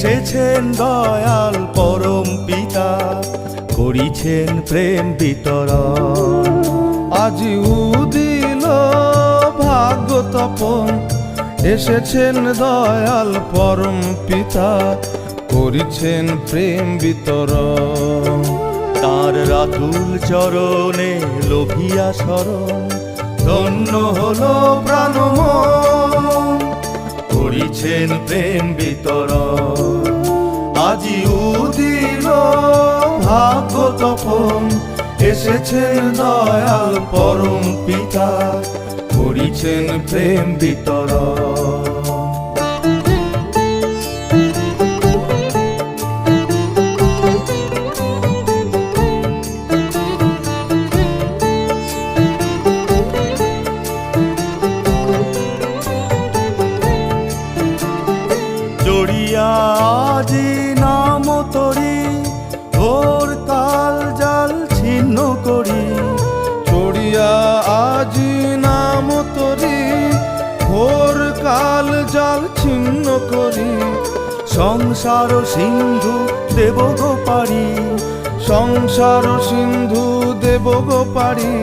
এসেছেন দয়াল পরম পিতা, করিছেন প্রেম বিতরণ। আজি উদিল ভাগ্য তপন, এসেছেন দয়াল পরম পিতা, করিছেন প্রেম বিতরণ। তার রাতুল চরণে লোভিয়া শরণ, ধন্য হলো প্রাণমন, করিছেন প্রেম বিতরণ। আজি উদিল ভাগ্য তপন, এসেছেন দয়াল পরম পিতা, করিছেন প্রেম বিতরণ। জড়িয়া আজি নাম তরি, ভোর কাল জাল ছিন্ন করি। চড়িয়া আজি নাম তরি, ভোর কাল জাল ছিন্ন করি। সংসার সিন্ধু দেব গো পারি, সংসার সিন্ধু দেব গো পারি।